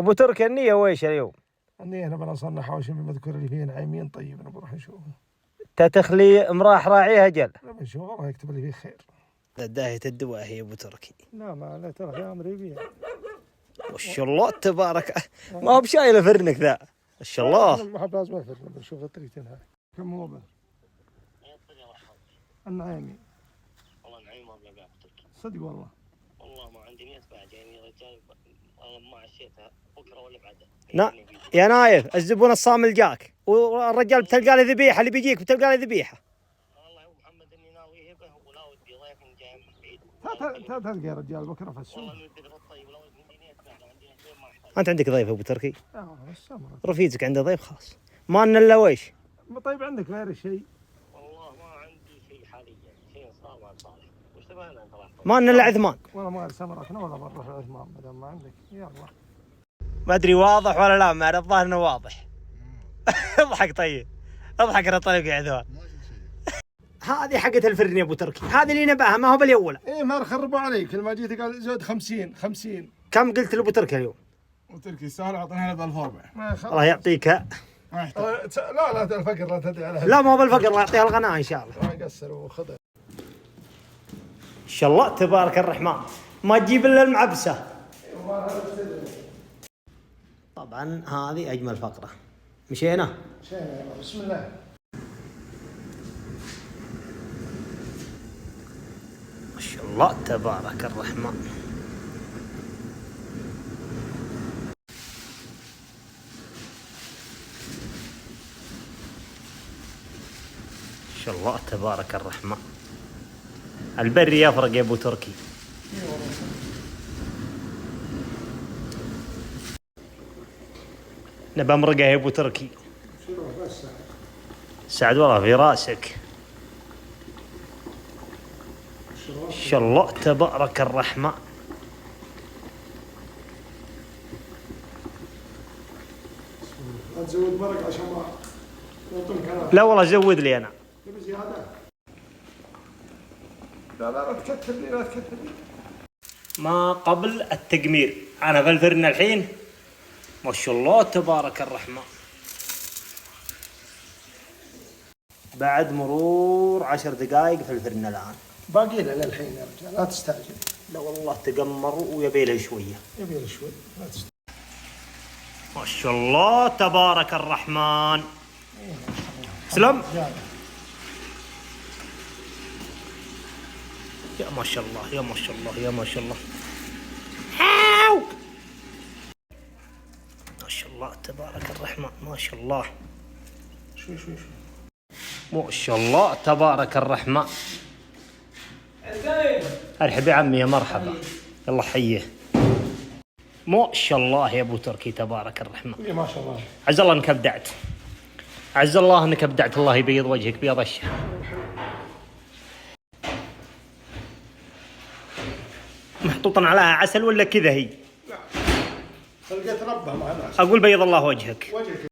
ابو تركي النية ويش اليوم؟ النية نبغى نصنع حواشي من المذكور اللي فيه نعيمين طيب نروح نشوفه. تتخلي امراه راعيها جل. نبغى نشوفه الله يكتب لي فيه خير. داهية الدواء هي ابو تركي. لا ما ترى يا امري بيها. ما شاء الله تبارك. ما هو بشايله فرنك ذا. ما شاء الله. ما حب لازم افر نشوف الطريقتين هاي. كم هو به؟ النعيمي. والله نعيم ما بلا تركي. صدق والله. والله ما عندي نية بعد يعني رجال ما عشيتها بكره ولا بعده. يا نايف الزبون الصامل جاك والرجال بتلقى له ذبيحه اللي بيجيك بتلقى له ذبيحه. والله يا محمد اني ناوي هبه ولا ودي ضيف جاي من بعيد. تلقى يا رجال بكره في السوق. والله ودي الطيب ولا ودي نية بعد عندي ما احتاج. انت عندك ضيف ابو تركي؟ السمرة. رفيجك عنده ضيف خاص. ما لنا الا ويش؟ طيب عندك غير شيء؟ والله ما عندي شيء حاليا شيء صار ما صالح. وش تبغى انت راح؟ ما لنا الا عثمان. والله ما سمرتنا ولا بنروح لعثمان ما دام ما عندك يلا. ما ادري واضح ولا لا ما الظاهر انه واضح. اضحك طيب. اضحك انا طيب يا عثمان. هذه حقة الفرن يا ابو تركي، هذه اللي نباها ما هو بالاولى. ايه ما خربوا عليك كل ما جيت قال زود 50. كم قلت لابو تركي اليوم؟ وتركي السهل اعطينا هذا 1004. الله يعطيك. ما يحتاج. لا الفقر لا تدعي على لا ما هو بالفقر الله يعطيها الغناء ان شاء الله. ما يقصر وخذ. ان شاء الله تبارك الرحمن ما تجيب الا المعبسه. طبعا هذه اجمل فقره. مشينا بسم الله. ما شاء الله تبارك الرحمن. ما شاء الله تبارك الرحمن. البري يفرق يا ابو تركي. نبى مرقه يا ابو تركي. سعد والله في راسك. ما شاء الله تبارك الرحمن. لا تزود مرق عشان ما يعطون كلام. لا والله زود لي انا. تبي زياده؟ لا تكثر لي لا تكثر لي. ما قبل التقمير انا في الفرن الحين. ما شاء الله تبارك الرحمن. بعد مرور 10 دقائق في الفرن الان. باقي له للحين يا رجال لا تستعجل. لا والله تقمر ويبي له شويه. يبي له شوي لا تستعجل. ما شاء الله تبارك الرحمن. سلام. يا ما شاء الله يا ما شاء الله يا ما شاء الله. ما شاء الله تبارك الرحمن. ما شاء الله. شوي ما شاء الله تبارك الرحمن. ارحب يا عمي يا مرحبا. يلا حيه. ما شاء الله يا ابو تركي تبارك الرحمن. ما شاء الله. عز الله انك ابدعت. عز الله انك ابدعت. الله يبيض وجهك بيض الشهر. محطوطا عليها عسل ولا كذا هي؟ لا خلقت ربها مع العسل. اقول بيض الله وجهك. وجهك.